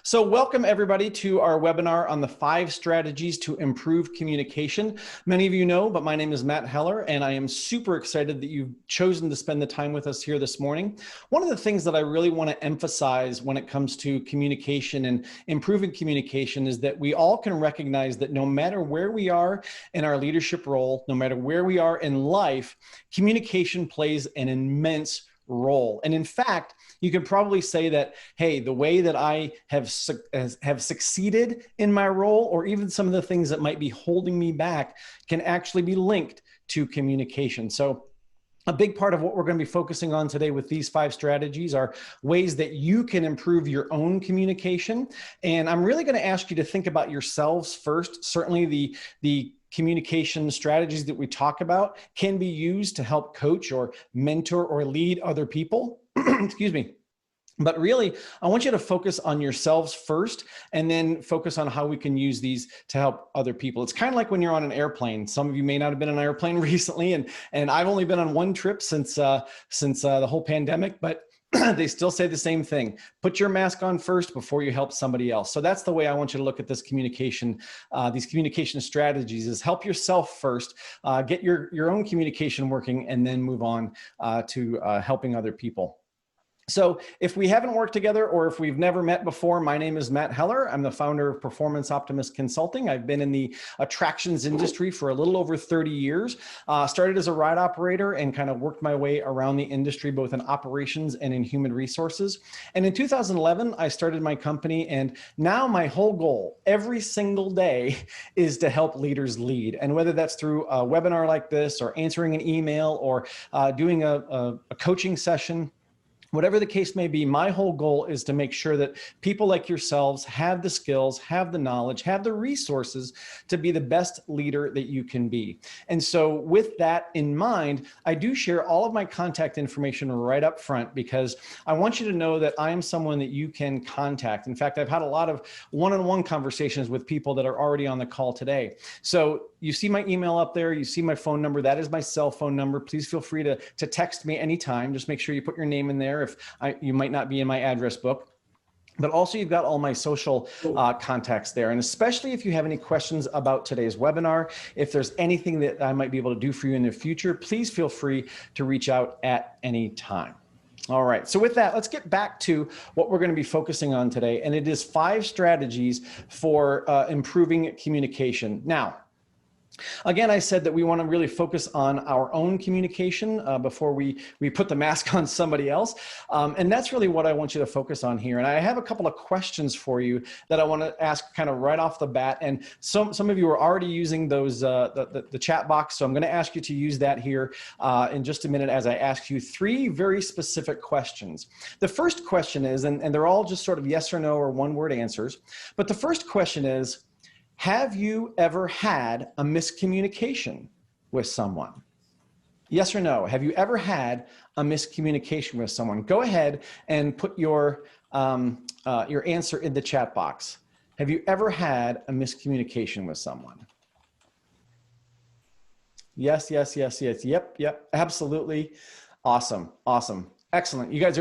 So welcome everybody to our webinar on the 5 strategies to improve communication. Many of you know, but my name is Matt Heller, and I am super excited that you've chosen to spend the time with us here this morning. One of the things that I really want to emphasize when it comes to communication and improving communication is that we all can recognize that no matter where we are in our leadership role, no matter where we are in life, communication plays an immense role. And in fact, you can probably say that, hey, the way that I have succeeded in my role, or even some of the things that might be holding me back, can actually be linked to communication. So a big part of what we're going to be focusing on today with these 5 strategies are ways that you can improve your own communication. And I'm really going to ask you to think about yourselves first. Certainly the communication strategies that we talk about can be used to help coach or mentor or lead other people. Excuse me. But really, I want you to focus on yourselves first and then focus on how we can use these to help other people. It's kind of like when you're on an airplane. Some of you may not have been on an airplane recently, and I've only been on one trip since the whole pandemic, but they still say the same thing. Put your mask on first before you help somebody else. So that's the way I want you to look at this communication, these communication strategies is help yourself first, get your own communication working, and then move on to helping other people. So if we haven't worked together or if we've never met before, my name is Matt Heller. I'm the founder of Performance Optimist Consulting. I've been in the attractions industry for a little over 30 years. Started as a ride operator and kind of worked my way around the industry, both in operations and in human resources. And in 2011, I started my company. And now my whole goal every single day is to help leaders lead. And whether that's through a webinar like this or answering an email or doing a coaching session, whatever the case may be, my whole goal is to make sure that people like yourselves have the skills, have the knowledge, have the resources to be the best leader that you can be. And so with that in mind, I do share all of my contact information right up front because I want you to know that I am someone that you can contact. In fact, I've had a lot of one-on-one conversations with people that are already on the call today. So you see my email up there, you see my phone number, that is my cell phone number. Please feel free to text me anytime. Just make sure you put your name in there if you might not be in my address book. But also you've got all my social contacts there. And especially if you have any questions about today's webinar, if there's anything that I might be able to do for you in the future, please feel free to reach out at any time. All right, so with that, let's get back to what we're going to be focusing on today. And it is 5 strategies for improving communication. Now, again, I said that we want to really focus on our own communication before we put the mask on somebody else. And that's really what I want you to focus on here. And I have a couple of questions for you that I want to ask kind of right off the bat. And some of you are already using those the chat box. So I'm going to ask you to use that here in just a minute as I ask you 3 very specific questions. The first question is, and they're all just sort of yes or no or one-word answers. But the first question is, have you ever had a miscommunication with someone? Yes or no? Have you ever had a miscommunication with someone? Go ahead and put your answer in the chat box. Have you ever had a miscommunication with someone? Yes, yes, yes, yes. Yep, absolutely. Awesome. Excellent. You guys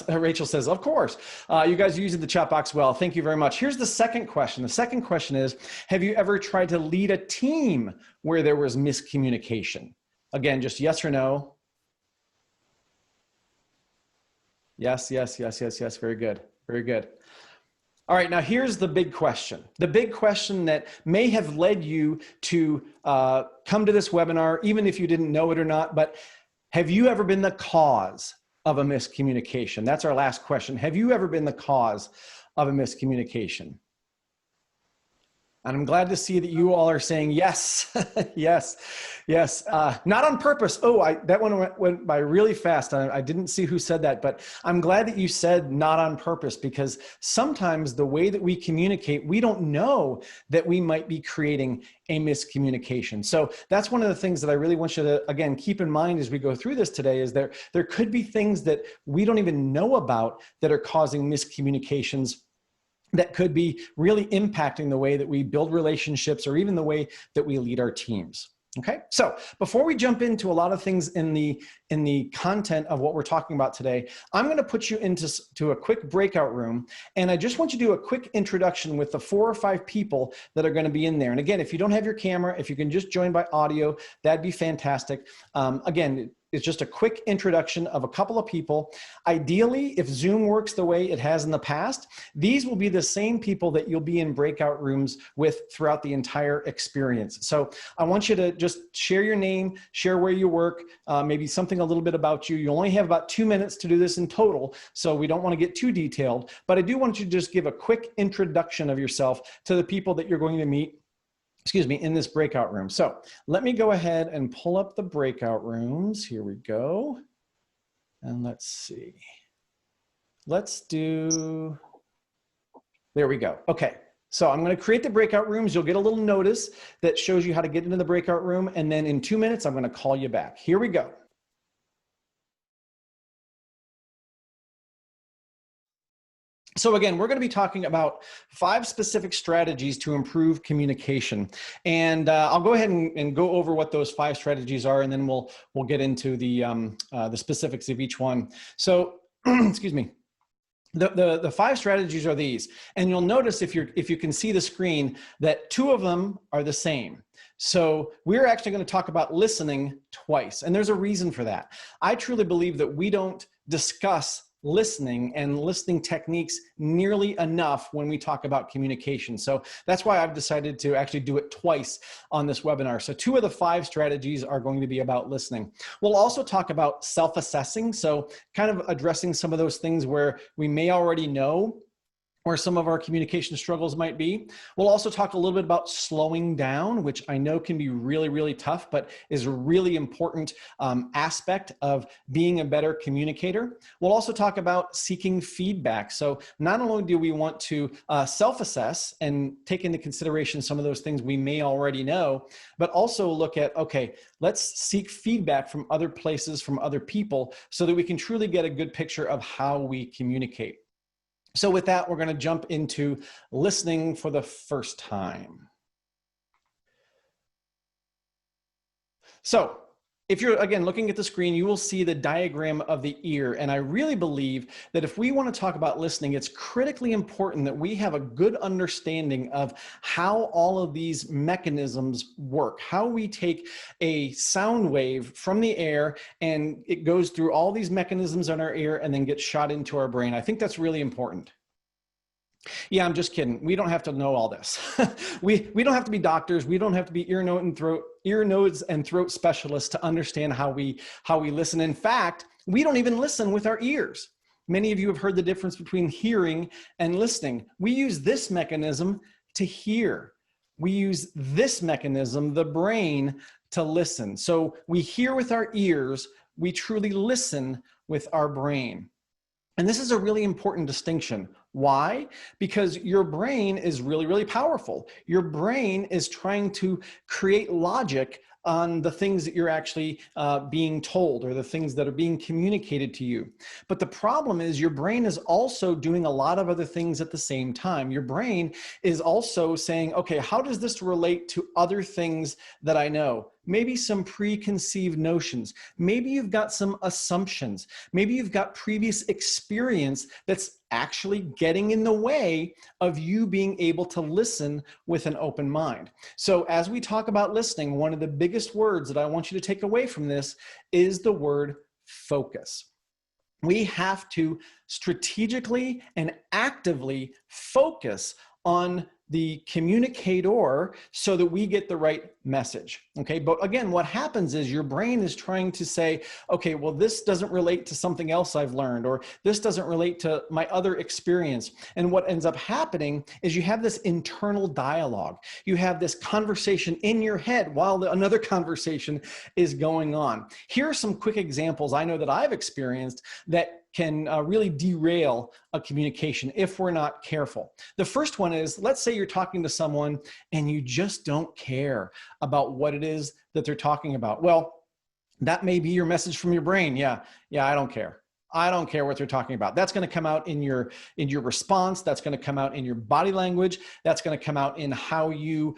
Rachel says, of course, you guys are using the chat box well. Thank you very much. Here's the second question. The second question is, have you ever tried to lead a team where there was miscommunication? Again, just yes or no. Yes. Very good. All right, now here's the big question. The big question that may have led you to come to this webinar, even if you didn't know it or not, but have you ever been the cause of a miscommunication? That's our last question. Have you ever been the cause of a miscommunication? And I'm glad to see that you all are saying yes, yes. Not on purpose. Oh, that one went by really fast. I didn't see who said that, but I'm glad that you said not on purpose, because sometimes the way that we communicate, we don't know that we might be creating a miscommunication. So that's one of the things that I really want you to, again, keep in mind as we go through this today, is there could be things that we don't even know about that are causing miscommunications that could be really impacting the way that we build relationships or even the way that we lead our teams. Okay, so before we jump into a lot of things in the content of what we're talking about today, I'm going to put you into a quick breakout room, and I just want you to do a quick introduction with the 4 or 5 people that are going to be in there. And again, if you don't have your camera, if you can just join by audio, that'd be fantastic. Again, it's just a quick introduction of a couple of people. Ideally, if Zoom works the way it has in the past, these will be the same people that you'll be in breakout rooms with throughout the entire experience. So I want you to just share your name, share where you work, maybe something a little bit about you. You only have about 2 minutes to do this in total, so we don't want to get too detailed, but I do want you to just give a quick introduction of yourself to the people that you're going to meet, in this breakout room. So let me go ahead and pull up the breakout rooms. Here we go. And let's see. Let's do, there we go. Okay. So I'm going to create the breakout rooms. You'll get a little notice that shows you how to get into the breakout room. And then in 2 minutes, I'm going to call you back. Here we go. So again, we're going to be talking about 5 specific strategies to improve communication. And I'll go ahead and go over what those 5 strategies are, and then we'll get into the specifics of each one. So, excuse me. The 5 strategies are these, and you'll notice if you can see the screen that 2 of them are the same. So we're actually going to talk about listening twice, and there's a reason for that. I truly believe that we don't discuss listening and listening techniques nearly enough when we talk about communication. So that's why I've decided to actually do it twice on this webinar. So 2 of the 5 strategies are going to be about listening. We'll also talk about self-assessing. So kind of addressing some of those things where we may already know where some of our communication struggles might be. We'll also talk a little bit about slowing down, which I know can be really, really tough, but is a really important aspect of being a better communicator. We'll also talk about seeking feedback. So not only do we want to self-assess and take into consideration some of those things we may already know, but also look at, okay, let's seek feedback from other places, from other people, so that we can truly get a good picture of how we communicate. So with that, we're going to jump into listening for the first time. So if you're, again, looking at the screen, you will see the diagram of the ear. And I really believe that if we want to talk about listening, it's critically important that we have a good understanding of how all of these mechanisms work, how we take a sound wave from the air and it goes through all these mechanisms in our ear and then gets shot into our brain. I think that's really important. Yeah, I'm just kidding. We don't have to know all this. we don't have to be doctors. We don't have to be ear, nose, and throat specialists to understand how we listen. In fact, we don't even listen with our ears. Many of you have heard the difference between hearing and listening. We use this mechanism to hear. We use this mechanism, the brain, to listen. So we hear with our ears. We truly listen with our brain. And this is a really important distinction. Why? Because your brain is really, really powerful. Your brain is trying to create logic on the things that you're actually being told or the things that are being communicated to you. But the problem is your brain is also doing a lot of other things at the same time. Your brain is also saying, okay, how does this relate to other things that I know? Maybe some preconceived notions. Maybe you've got some assumptions. Maybe you've got previous experience that's actually getting in the way of you being able to listen with an open mind. So as we talk about listening, one of the biggest words that I want you to take away from this is the word focus. We have to strategically and actively focus on the communicator so that we get the right message. Okay, but again, what happens is your brain is trying to say, okay, well, this doesn't relate to something else I've learned, or this doesn't relate to my other experience. And what ends up happening is you have this internal dialogue. You have this conversation in your head while another conversation is going on. Here are some quick examples I know that I've experienced that can really derail a communication if we're not careful. The first one is, let's say you're talking to someone and you just don't care about what it is that they're talking about. Well, that may be your message from your brain. Yeah, I don't care. I don't care what they're talking about. That's going to come out in your response. That's going to come out in your body language. That's going to come out in how you,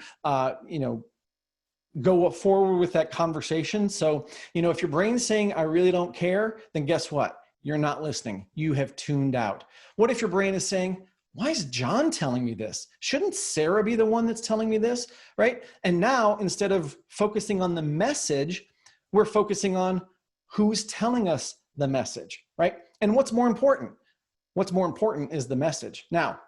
go forward with that conversation. So, if your brain's saying, I really don't care, then guess what? You're not listening. You have tuned out. What if your brain is saying, why is John telling me this? Shouldn't Sarah be the one that's telling me this, right? And now, instead of focusing on the message, we're focusing on who's telling us the message, right? And what's more important? What's more important is the message. Now,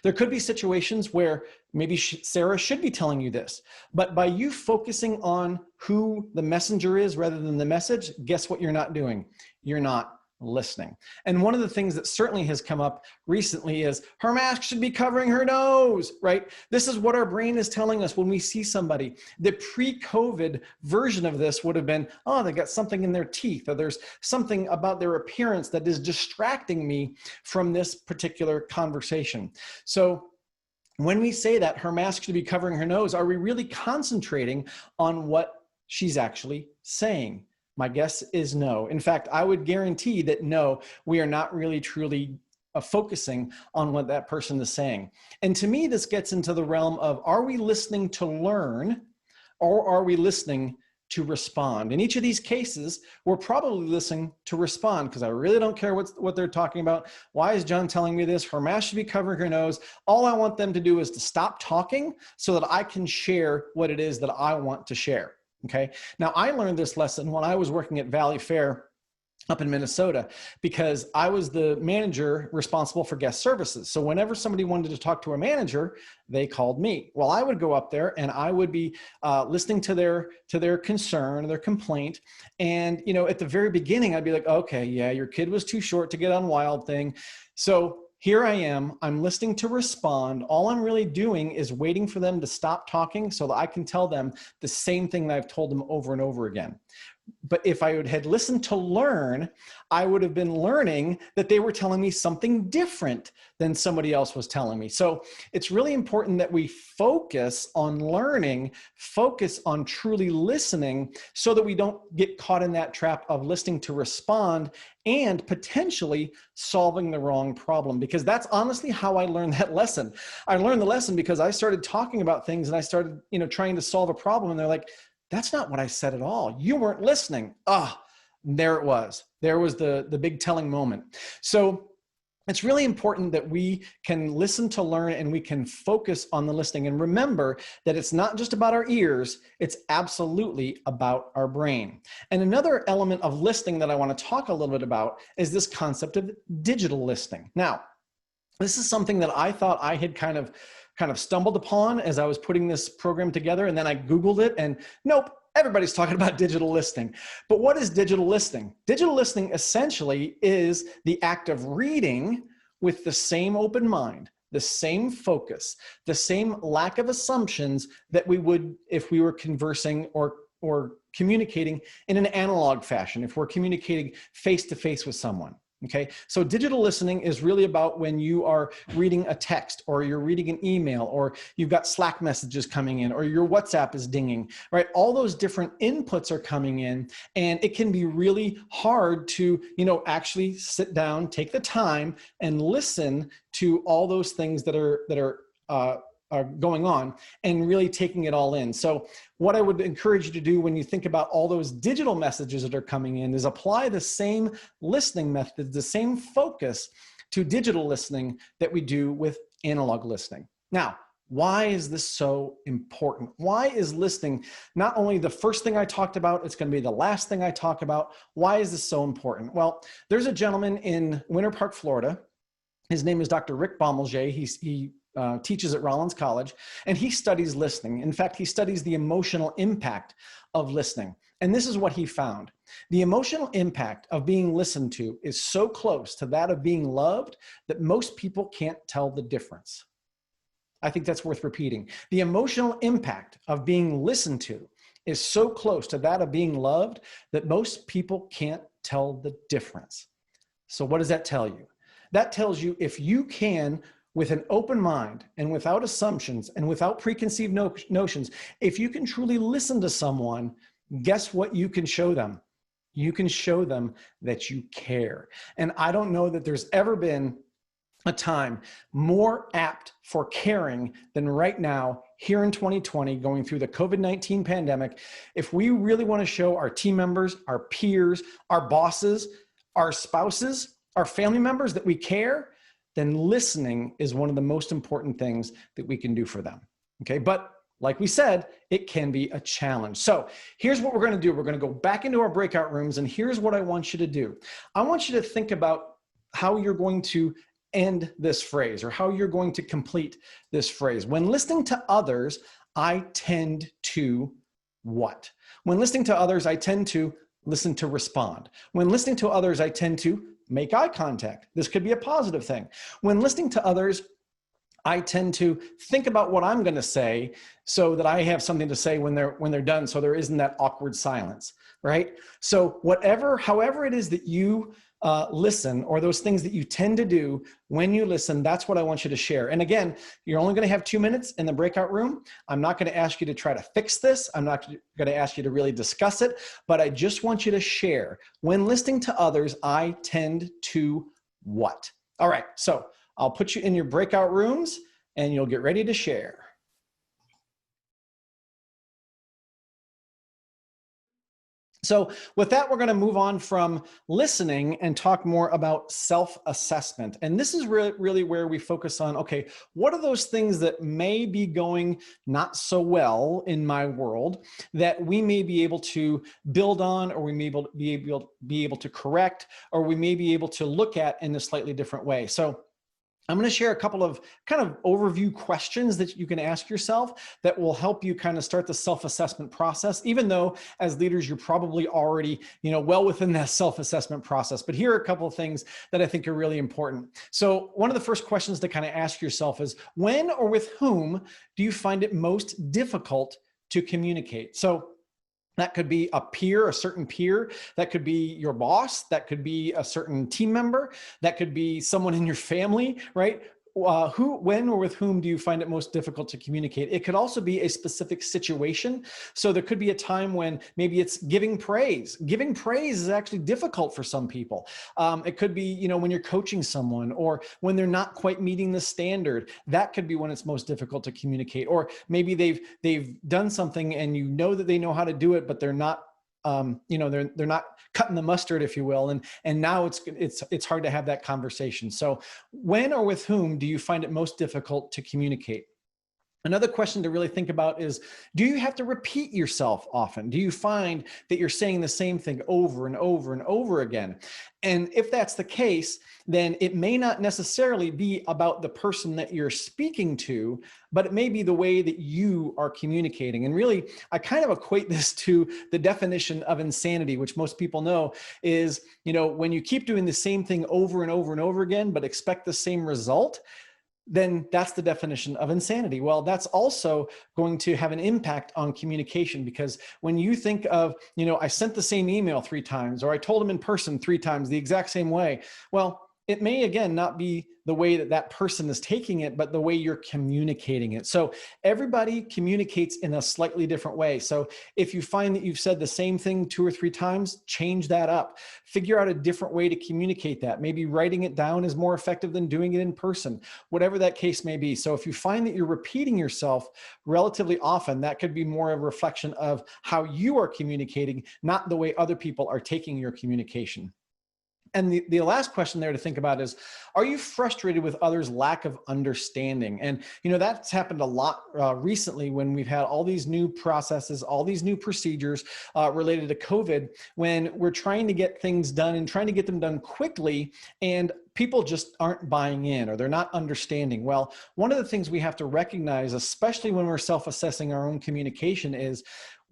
there could be situations where maybe Sarah should be telling you this, but by you focusing on who the messenger is rather than the message, guess what you're not doing? You're not listening. And one of the things that certainly has come up recently is her mask should be covering her nose, right? This is what our brain is telling us when we see somebody. The pre-COVID version of this would have been, oh, they got something in their teeth, or there's something about their appearance that is distracting me from this particular conversation. So when we say that her mask should be covering her nose, are we really concentrating on what she's actually saying? My guess is no. In fact, I would guarantee that no, we are not really truly focusing on what that person is saying. And to me, this gets into the realm of, are we listening to learn, or are we listening to respond? In each of these cases, we're probably listening to respond, because I really don't care what they're talking about. Why is John telling me this? Her mask should be covering her nose. All I want them to do is to stop talking so that I can share what it is that I want to share. Okay. Now, I learned this lesson when I was working at Valley Fair up in Minnesota, because I was the manager responsible for guest services. So whenever somebody wanted to talk to a manager, they called me. Well, I would go up there and I would be listening to their concern, their complaint. And, at the very beginning, I'd be like, okay, yeah, your kid was too short to get on Wild Thing. So here I am, I'm listening to respond. All I'm really doing is waiting for them to stop talking so that I can tell them the same thing that I've told them over and over again. But if I had listened to learn, I would have been learning that they were telling me something different than somebody else was telling me. So it's really important that we focus on learning, focus on truly listening, so that we don't get caught in that trap of listening to respond and potentially solving the wrong problem. Because that's honestly how I learned that lesson. I learned the lesson because I started talking about things and I started, trying to solve a problem, and they're like, that's not what I said at all. You weren't listening. There it was. There was the big telling moment. So it's really important that we can listen to learn and we can focus on the listening. And remember that it's not just about our ears, it's absolutely about our brain. And another element of listening that I want to talk a little bit about is this concept of digital listening. Now, this is something that I thought I had kind of stumbled upon as I was putting this program together, and then I Googled it, and nope, everybody's talking about digital listening. But what is digital listening? Digital listening essentially is the act of reading with the same open mind, the same focus, the same lack of assumptions that we would if we were conversing or communicating in an analog fashion, if we're communicating face-to-face with someone. Okay, so digital listening is really about when you are reading a text, or you're reading an email, or you've got Slack messages coming in, or your WhatsApp is dinging, right? All those different inputs are coming in, and it can be really hard to, actually sit down, take the time and listen to all those things that are going on and really taking it all in. So what I would encourage you to do when you think about all those digital messages that are coming in is apply the same listening methods, the same focus to digital listening that we do with analog listening. Now, why is this so important? Why is listening not only the first thing I talked about, it's going to be the last thing I talk about? Why is this so important? Well, there's a gentleman in Winter Park, Florida. His name is Dr. Rick Baumelsje. He teaches at Rollins College, and he studies listening. In fact, he studies the emotional impact of listening. And this is what he found. The emotional impact of being listened to is so close to that of being loved that most people can't tell the difference. I think that's worth repeating. The emotional impact of being listened to is so close to that of being loved that most people can't tell the difference. So what does that tell you? That tells you if you can, with an open mind and without assumptions and without preconceived notions, if you can truly listen to someone, guess what you can show them? You can show them that you care. And I don't know that there's ever been a time more apt for caring than right now here in 2020, going through the COVID-19 pandemic, if we really want to show our team members, our peers, our bosses, our spouses, our family members that we care, then listening is one of the most important things that we can do for them. Okay, but like we said, it can be a challenge. So here's what we're going to do. We're going to go back into our breakout rooms, and here's what I want you to do. I want you to think about how you're going to end this phrase, or how you're going to complete this phrase. When listening to others, I tend to what? When listening to others, I tend to listen to respond. When listening to others, I tend to make eye contact. This could be a positive thing. When listening to others, I tend to think about what I'm going to say so that I have something to say when they're done, so there isn't that awkward silence, right? So however it is that you listen, or those things that you tend to do when you listen, that's what I want you to share. And again, you're only going to have 2 minutes in the breakout room. I'm not going to ask you to try to fix this. I'm not going to ask you to really discuss it, but I just want you to share. When listening to others, I tend to what? All right, so I'll put you in your breakout rooms and you'll get ready to share. So with that, we're going to move on from listening and talk more about self-assessment. And this is really where we focus on, okay, what are those things that may be going not so well in my world that we may be able to build on, or we may be able to correct, or we may be able to look at in a slightly different way. So I'm going to share a couple of kind of overview questions that you can ask yourself that will help you kind of start the self-assessment process, even though as leaders, you're probably already, well within that self-assessment process. But here are a couple of things that I think are really important. So one of the first questions to kind of ask yourself is, when or with whom do you find it most difficult to communicate? So that could be a peer, a certain peer. That could be your boss. That could be a certain team member. That could be someone in your family, right? When, or with whom do you find it most difficult to communicate? It could also be a specific situation. So there could be a time when maybe it's giving praise. Giving praise is actually difficult for some people. It could be, when you're coaching someone, or when they're not quite meeting the standard. That could be when it's most difficult to communicate. Or maybe they've done something and you know that they know how to do it, but they're not they're not cutting the mustard, if you will. And now it's hard to have that conversation. So when or with whom do you find it most difficult to communicate? Another question to really think about is, do you have to repeat yourself often? Do you find that you're saying the same thing over and over and over again? And if that's the case, then it may not necessarily be about the person that you're speaking to, but it may be the way that you are communicating. And really, I kind of equate this to the definition of insanity, which most people know is, when you keep doing the same thing over and over and over again, but expect the same result, then that's the definition of insanity. Well, that's also going to have an impact on communication, because when you think of, I sent the same email 3 times, or I told them in person 3 times the exact same way. Well, it may, again, not be the way that that person is taking it, but the way you're communicating it. So everybody communicates in a slightly different way. So if you find that you've said the same thing 2 or 3 times, change that up. Figure out a different way to communicate that. Maybe writing it down is more effective than doing it in person, whatever that case may be. So if you find that you're repeating yourself relatively often, that could be more of a reflection of how you are communicating, not the way other people are taking your communication. And the last question there to think about is, are you frustrated with others' lack of understanding? And, that's happened a lot recently when we've had all these new processes, all these new procedures related to COVID, when we're trying to get things done and trying to get them done quickly, and people just aren't buying in, or they're not understanding. Well, one of the things we have to recognize, especially when we're self-assessing our own communication, is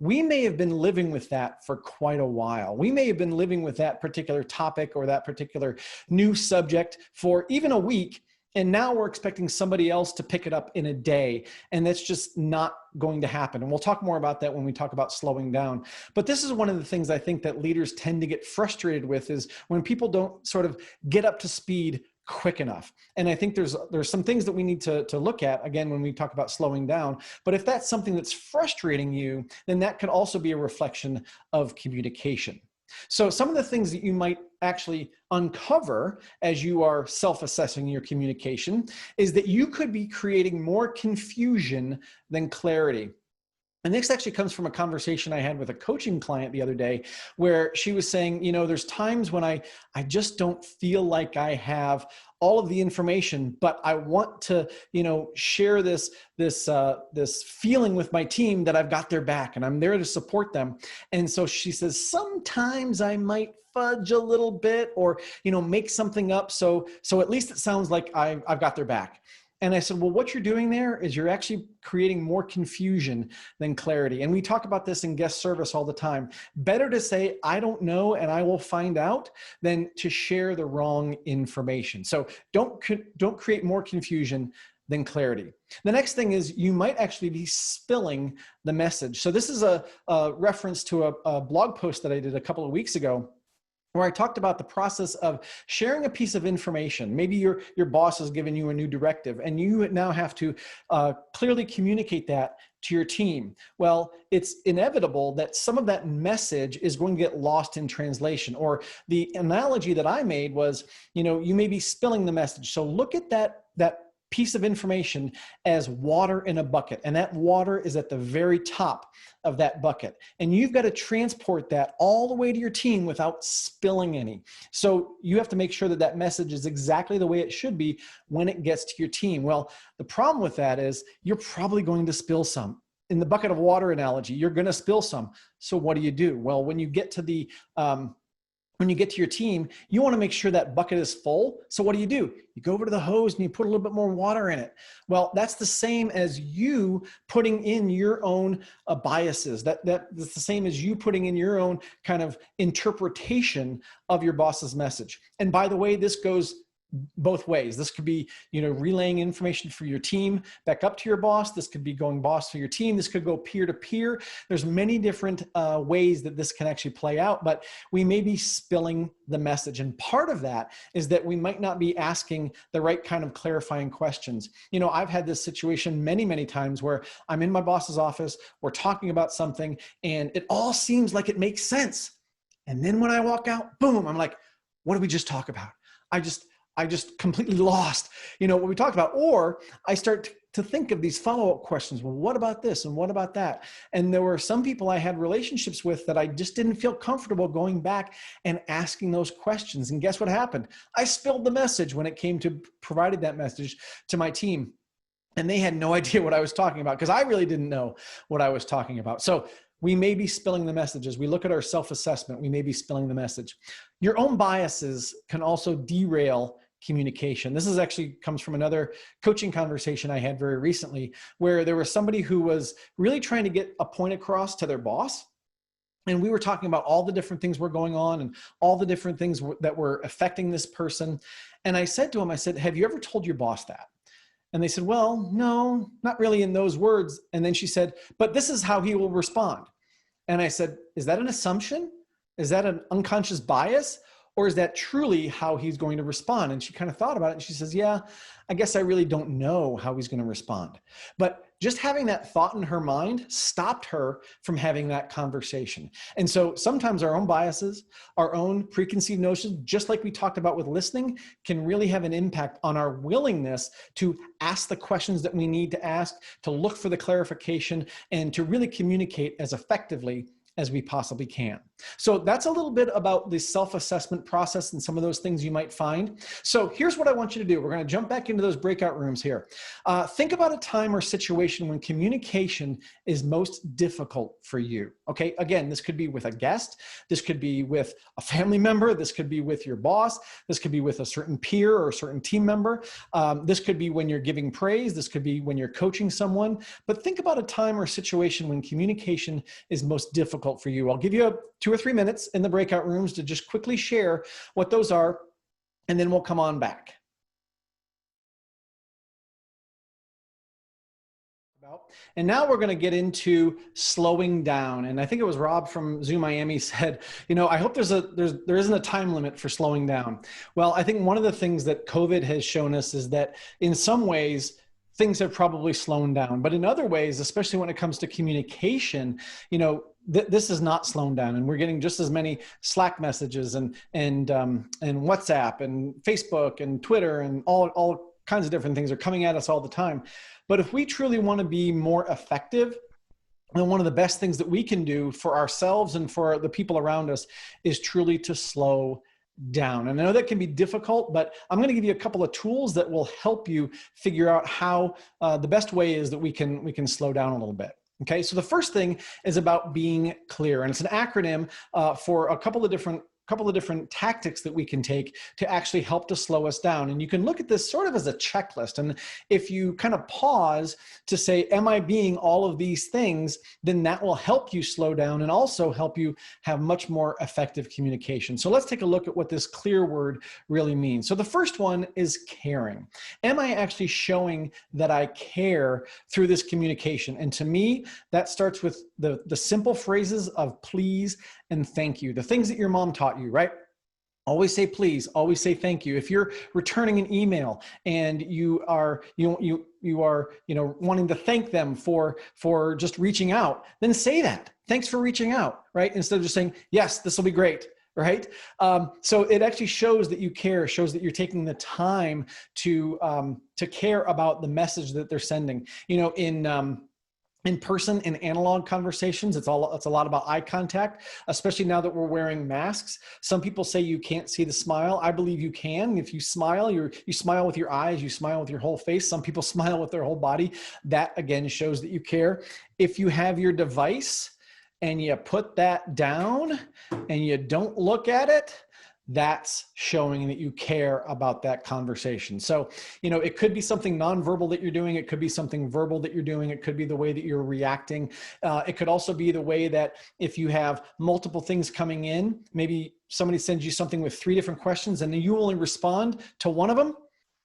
we may have been living with that for quite a while. We may have been living with that particular topic or that particular new subject for even a week, and now we're expecting somebody else to pick it up in a day, and that's just not going to happen. And we'll talk more about that when we talk about slowing down. But this is one of the things I think that leaders tend to get frustrated with, is when people don't sort of get up to speed quick enough. And I think there's some things that we need to look at, again, when we talk about slowing down. But if that's something that's frustrating you, then that could also be a reflection of communication. So some of the things that you might actually uncover as you are self-assessing your communication is that you could be creating more confusion than clarity. And this actually comes from a conversation I had with a coaching client the other day, where she was saying, there's times when I just don't feel like I have all of the information, but I want to, share this feeling with my team that I've got their back and I'm there to support them. And so she says, sometimes I might fudge a little bit or, make something up. So at least it sounds like I've got their back. And I said, well, what you're doing there is you're actually creating more confusion than clarity. And we talk about this in guest service all the time. Better to say, I don't know, and I will find out, than to share the wrong information. So don't create more confusion than clarity. The next thing is you might actually be spilling the message. So this is a reference to a blog post that I did a couple of weeks ago, where I talked about the process of sharing a piece of information. Maybe your boss has given you a new directive and you now have to clearly communicate that to your team. Well, it's inevitable that some of that message is going to get lost in translation. Or the analogy that I made was, you may be spilling the message. So look at that piece of information as water in a bucket, and that water is at the very top of that bucket. And you've got to transport that all the way to your team without spilling any. So you have to make sure that that message is exactly the way it should be when it gets to your team. Well, the problem with that is you're probably going to spill some. In the bucket of water analogy, you're going to spill some. So what do? Well, when you get to your team, you want to make sure that bucket is full. So what do? You go over to the hose and you put a little bit more water in it. Well, that's the same as you putting in your own biases. That's the same as you putting in your own kind of interpretation of your boss's message. And by the way, this goes both ways. This could be, relaying information for your team back up to your boss. This could be going boss to your team. This could go peer to peer. There's many different ways that this can actually play out, but we may be spilling the message. And part of that is that we might not be asking the right kind of clarifying questions. I've had this situation many, many times where I'm in my boss's office, we're talking about something, and it all seems like it makes sense. And then when I walk out, boom, I'm like, what did we just talk about? I just completely lost, what we talked about. Or I start to think of these follow-up questions. Well, what about this? And what about that? And there were some people I had relationships with that I just didn't feel comfortable going back and asking those questions. And guess what happened? I spilled the message when it came to providing that message to my team. And they had no idea what I was talking about because I really didn't know what I was talking about. So we may be spilling the message. As we look at our self-assessment, we may be spilling the message. Your own biases can also derail communication. This actually comes from another coaching conversation I had very recently, where there was somebody who was really trying to get a point across to their boss. And we were talking about all the different things were going on and all the different things that were affecting this person. And I said to him, have you ever told your boss that? And they said, well, no, not really in those words. And then she said, but this is how he will respond. And I said, is that an assumption? Is that an unconscious bias? Or is that truly how he's going to respond? And she kind of thought about it and she says, yeah, I guess I really don't know how he's going to respond. But just having that thought in her mind stopped her from having that conversation. And so sometimes our own biases, our own preconceived notions, just like we talked about with listening, can really have an impact on our willingness to ask the questions that we need to ask, to look for the clarification, and to really communicate as effectively as we possibly can. So that's a little bit about the self-assessment process and some of those things you might find. So here's what I want you to do. We're going to jump back into those breakout rooms here. Think about a time or situation when communication is most difficult for you. Okay, again, this could be with a guest. This could be with a family member. This could be with your boss. This could be with a certain peer or a certain team member. This could be when you're giving praise. This could be when you're coaching someone. But think about a time or situation when communication is most difficult for you. I'll give you 2 or 3 minutes in the breakout rooms to just quickly share what those are, and then we'll come on back. And now we're going to get into slowing down. And I think it was Rob from Zoo Miami said, I hope there isn't a time limit for slowing down. Well, I think one of the things that COVID has shown us is that in some ways, things have probably slowed down, but in other ways, especially when it comes to communication, this is not slowing down, and we're getting just as many Slack messages and WhatsApp and Facebook and Twitter and all kinds of different things are coming at us all the time. But if we truly want to be more effective, and one of the best things that we can do for ourselves and for the people around us is truly to slow down. And I know that can be difficult, but I'm going to give you a couple of tools that will help you figure out how the best way is that we can slow down a little bit. Okay, so the first thing is about being clear, and it's an acronym for a couple of different tactics that we can take to actually help to slow us down. And you can look at this sort of as a checklist. And if you kind of pause to say, am I being all of these things, then that will help you slow down and also help you have much more effective communication. So let's take a look at what this CLEAR word really means. So the first one is caring. Am I actually showing that I care through this communication? And to me, that starts with the simple phrases of please and thank you, the things that your mom taught you, right? Always say please, always say thank you. If you're returning an email and you are wanting to thank them for just reaching out, then say that. Thanks for reaching out, right? Instead of just saying, yes, this will be great, right? So it actually shows that you care, shows that you're taking the time to care about the message that they're sending. In person, in analog conversations, it's a lot about eye contact, especially now that we're wearing masks. Some people say you can't see the smile. I believe you can. If you smile, you smile with your eyes, you smile with your whole face. Some people smile with their whole body. That again shows that you care. If you have your device and you put that down and you don't look at it, that's showing that you care about that conversation. So, it could be something nonverbal that you're doing. It could be something verbal that you're doing. It could be the way that you're reacting. It could also be the way that if you have multiple things coming in, maybe somebody sends you something with 3 different questions and then you only respond to one of them.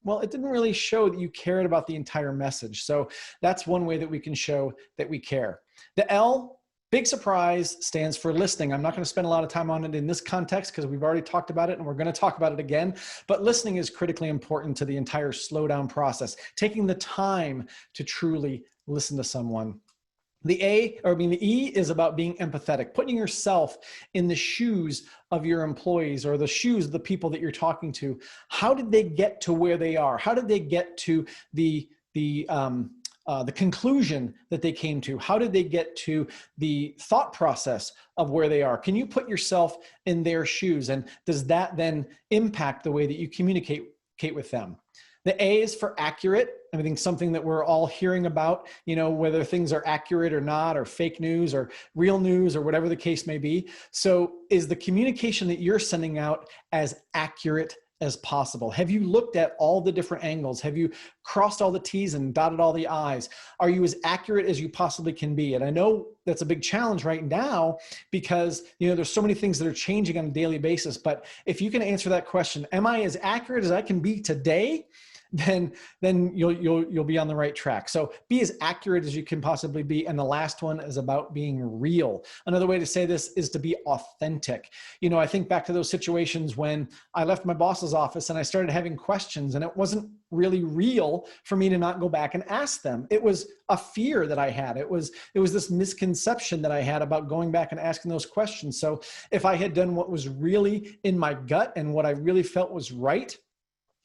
Well, it didn't really show that you cared about the entire message. So that's one way that we can show that we care. The L, big surprise, stands for listening. I'm not going to spend a lot of time on it in this context because we've already talked about it and we're going to talk about it again. But listening is critically important to the entire slowdown process. Taking the time to truly listen to someone. The E is about being empathetic, putting yourself in the shoes of your employees or the shoes of the people that you're talking to. How did they get to where they are? How did they get to the conclusion that they came to? How did they get to the thought process of where they are? Can you put yourself in their shoes? And does that then impact the way that you communicate with them? The A is for accurate. I think something that we're all hearing about, whether things are accurate or not, or fake news or real news or whatever the case may be. So is the communication that you're sending out as accurate as possible? Have you looked at all the different angles? Have you crossed all the T's and dotted all the I's? Are you as accurate as you possibly can be? And I know that's a big challenge right now because, there's so many things that are changing on a daily basis. But if you can answer that question, am I as accurate as I can be today? Then you'll be on the right track. So be as accurate as you can possibly be. And the last one is about being real. Another way to say this is to be authentic. I think back to those situations when I left my boss's office and I started having questions and it wasn't really real for me to not go back and ask them. It was a fear that I had. It was this misconception that I had about going back and asking those questions. So if I had done what was really in my gut and what I really felt was right,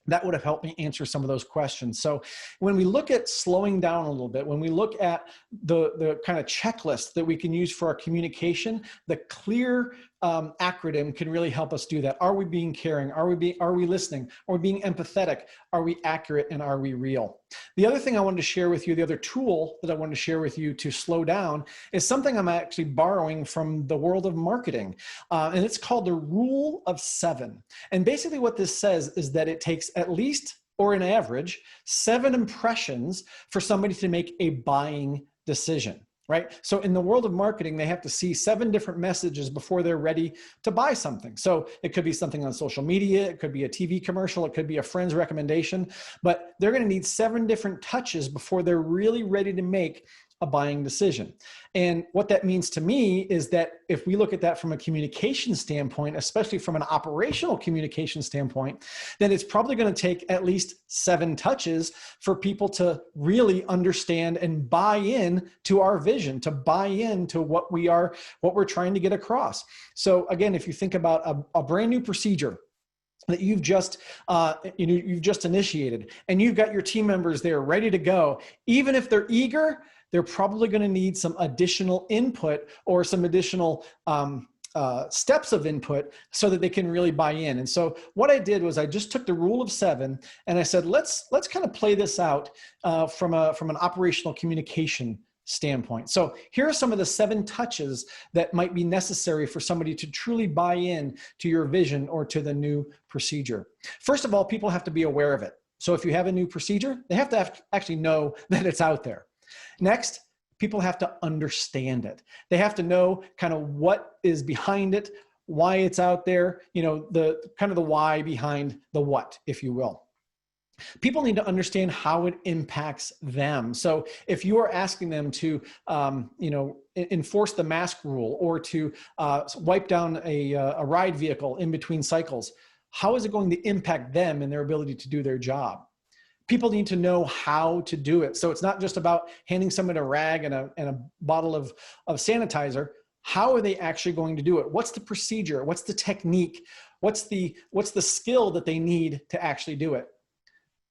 that would have helped me answer some of those questions. So when we look at slowing down a little bit, when we look at the kind of checklist that we can use for our communication, the CLEAR acronym can really help us do that. Are we being caring? Are we listening? Are we being empathetic? Are we accurate? And are we real? The other thing I wanted to share with you, the other tool that I wanted to share with you to slow down is something I'm actually borrowing from the world of marketing. And it's called the Rule of 7. And basically what this says is that it takes at least, or an average, 7 impressions for somebody to make a buying decision. Right? So in the world of marketing, they have to see 7 different messages before they're ready to buy something. So it could be something on social media, it could be a TV commercial, it could be a friend's recommendation, but they're going to need 7 different touches before they're really ready to make a buying decision. And what that means to me is that if we look at that from a communication standpoint, especially from an operational communication standpoint, then it's probably going to take at least 7 touches for people to really understand and buy in to our vision, to buy into what we're trying to get across. So again, if you think about a brand new procedure that you've just initiated, and you've got your team members there ready to go, even if they're eager, they're probably going to need some additional input or some additional steps of input so that they can really buy in. And so what I did was I just took the rule of 7 and I said, let's kind of play this out from an operational communication standpoint. So here are some of the 7 touches that might be necessary for somebody to truly buy in to your vision or to the new procedure. First of all, people have to be aware of it. So if you have a new procedure, they have to actually know that it's out there. Next, people have to understand it. They have to know kind of what is behind it, why it's out there, the kind of the why behind the what, if you will. People need to understand how it impacts them. So if you are asking them to, enforce the mask rule or to wipe down a ride vehicle in between cycles, how is it going to impact them and their ability to do their job? People need to know how to do it. So it's not just about handing someone a rag and a bottle of sanitizer. How are they actually going to do it? What's the procedure? What's the technique? What's the skill that they need to actually do it?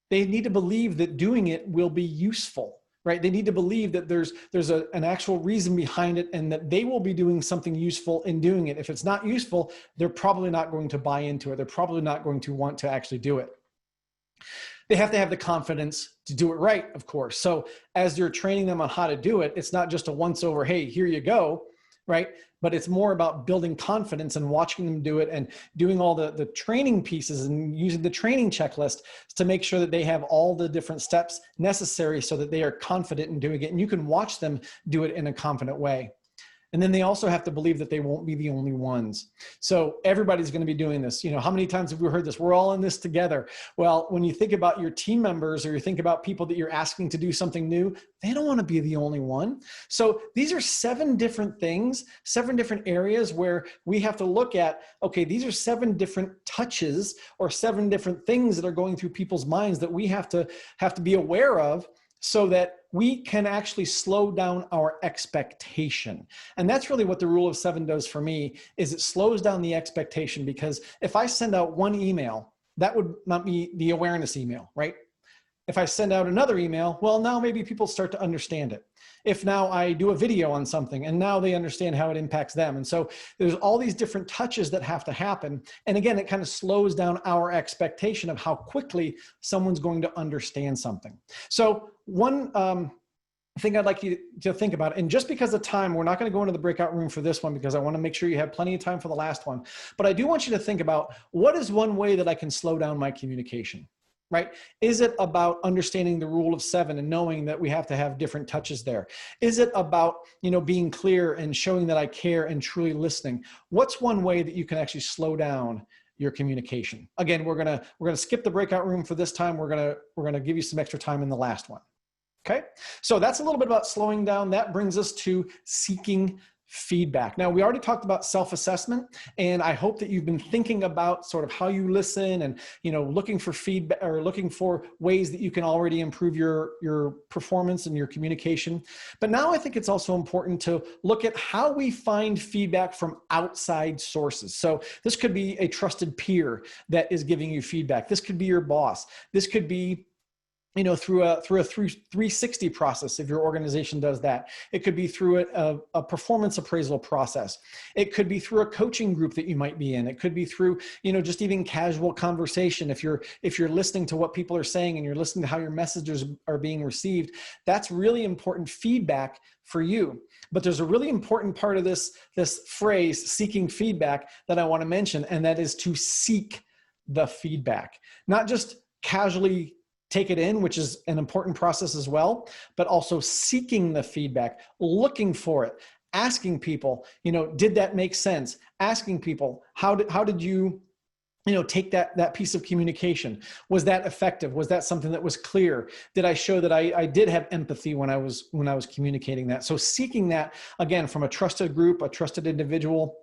They need to believe that doing it will be useful, right? They need to believe that there's an actual reason behind it and that they will be doing something useful in doing it. If it's not useful, they're probably not going to buy into it. They're probably not going to want to actually do it. They have to have the confidence to do it right, of course. So as you're training them on how to do it, it's not just a once over, hey, here you go, right? But it's more about building confidence and watching them do it and doing all the training pieces and using the training checklist to make sure that they have all the different steps necessary so that they are confident in doing it. And you can watch them do it in a confident way. And then they also have to believe that they won't be the only ones. So everybody's going to be doing this. How many times have we heard this? We're all in this together. Well, when you think about your team members or you think about people that you're asking to do something new, they don't want to be the only one. So these are 7 different things, 7 different areas where we have to look at, okay, these are 7 different touches or 7 different things that are going through people's minds that we have to be aware of so that we can actually slow down our expectation. And that's really what the rule of 7 does for me, is it slows down the expectation, because if I send out one email, that would not be the awareness email, right? If I send out another email, well, now maybe people start to understand it. If now I do a video on something and now they understand how it impacts them. And so there's all these different touches that have to happen. And again, it kind of slows down our expectation of how quickly someone's going to understand something. So one thing I'd like you to think about, and just because of time, we're not going to go into the breakout room for this one because I want to make sure you have plenty of time for the last one. But I do want you to think about, what is one way that I can slow down my communication? Right? Is it about understanding the rule of 7 and knowing that we have to have different touches there? Is it about, being clear and showing that I care and truly listening? What's one way that you can actually slow down your communication? Again, we're gonna skip the breakout room for this time. We're gonna give you some extra time in the last one. Okay? So that's a little bit about slowing down. That brings us to seeking feedback. Now, we already talked about self-assessment, and I hope that you've been thinking about sort of how you listen and, looking for feedback or looking for ways that you can already improve your performance and your communication. But now I think it's also important to look at how we find feedback from outside sources. So this could be a trusted peer that is giving you feedback. This could be your boss. This could be through a 360 process, if your organization does that. It could be through a performance appraisal process. It could be through a coaching group that you might be in. It could be through, just even casual conversation. If you're listening to what people are saying and you're listening to how your messages are being received, that's really important feedback for you. But there's a really important part of this phrase, seeking feedback, that I want to mention, and that is to seek the feedback, not just casually take it in, which is an important process as well, but also seeking the feedback, looking for it, asking people, did that make sense? Asking people, how did you take that piece of communication. Was that effective? Was that something that was clear? Did I show that I did have empathy when I was communicating that? So seeking that, again, from a trusted group, a trusted individual,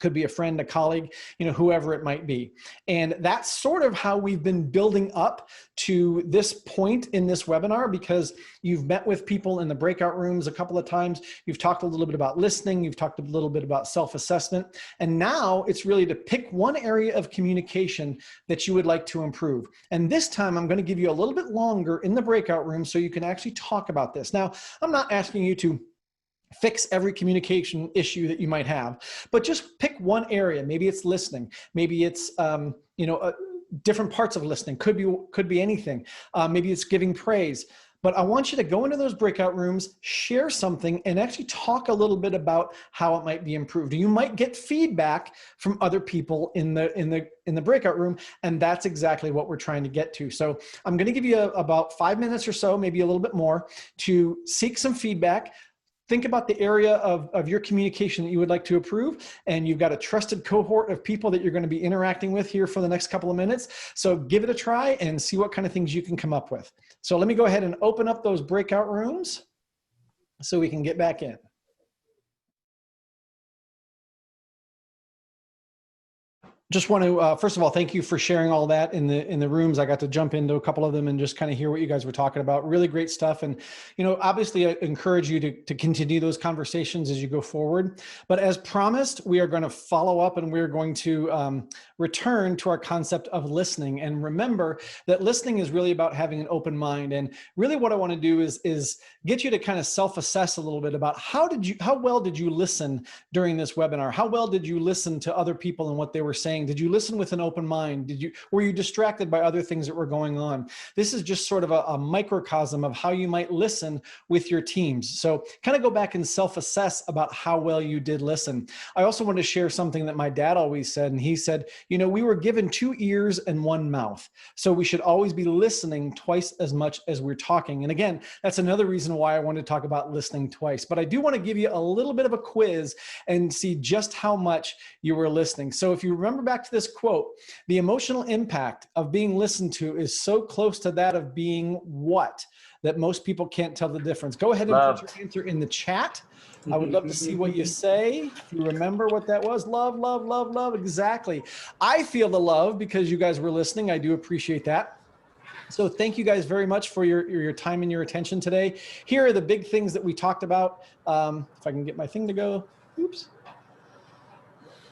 could be a friend, a colleague, whoever it might be. And that's sort of how we've been building up to this point in this webinar, because you've met with people in the breakout rooms a couple of times. You've talked a little bit about listening. You've talked a little bit about self-assessment. And now it's really to pick one area of communication that you would like to improve. And this time I'm going to give you a little bit longer in the breakout room so you can actually talk about this. Now, I'm not asking you to fix every communication issue that you might have, but just pick one area. Maybe it's listening. Maybe it's, different parts of listening. Could be anything. Maybe it's giving praise. But I want you to go into those breakout rooms, share something, and actually talk a little bit about how it might be improved. You might get feedback from other people in the breakout room, and that's exactly what we're trying to get to. So I'm going to give you about 5 minutes or so, maybe a little bit more, to seek some feedback. Think about the area of your communication that you would like to improve, and you've got a trusted cohort of people that you're going to be interacting with here for the next couple of minutes. So give it a try and see what kind of things you can come up with. So let me go ahead and open up those breakout rooms so we can get back in. Just want to, first of all, thank you for sharing all that in the rooms. I got to jump into a couple of them and just kind of hear what you guys were talking about. Really great stuff. And, obviously I encourage you to continue those conversations as you go forward. But as promised, we are going to follow up and we're going to return to our concept of listening. And remember that listening is really about having an open mind. And really what I want to do is get you to kind of self-assess a little bit about how well did you listen during this webinar? How well did you listen to other people and what they were saying? Did you listen with an open mind? Were you distracted by other things that were going on? This is just sort of a microcosm of how you might listen with your teams. So kind of go back and self-assess about how well you did listen. I also want to share something that my dad always said, and he said, we were given 2 ears and 1 mouth. So we should always be listening twice as much as we're talking. And again, that's another reason why I want to talk about listening twice. But I do want to give you a little bit of a quiz and see just how much you were listening. So if you remember back to this quote, the emotional impact of being listened to is so close to that of being what? That most people can't tell the difference. Go ahead and put your answer in the chat. I would love to see what you say. If you remember what that was, love, love, love, love. Exactly. I feel the love because you guys were listening. I do appreciate that. So thank you guys very much for your time and your attention today. Here are the big things that we talked about. If I can get my thing to go. Oops.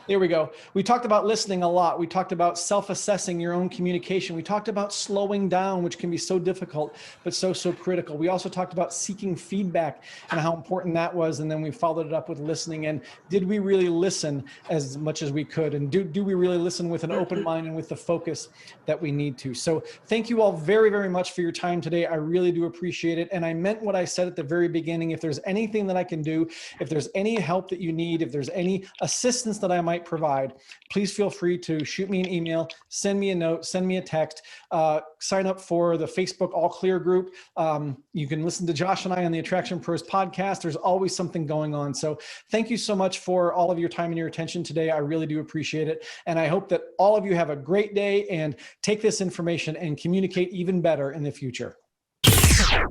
There we go. We talked about listening a lot. We talked about self-assessing your own communication. We talked about slowing down, which can be so difficult, but so critical. We also talked about seeking feedback and how important that was. And then we followed it up with listening. And did we really listen as much as we could? And do we really listen with an open mind and with the focus that we need to? So thank you all very, very much for your time today. I really do appreciate it. And I meant what I said at the very beginning. If there's anything that I can do, if there's any help that you need, if there's any assistance that I might provide, please feel free to shoot me an email, send me a note, send me a text, sign up for the Facebook All Clear group. You can listen to Josh and I on the Attraction Pros podcast. There's always something going on. So thank you so much for all of your time and your attention today. I really do appreciate it. And I hope that all of you have a great day and take this information and communicate even better in the future.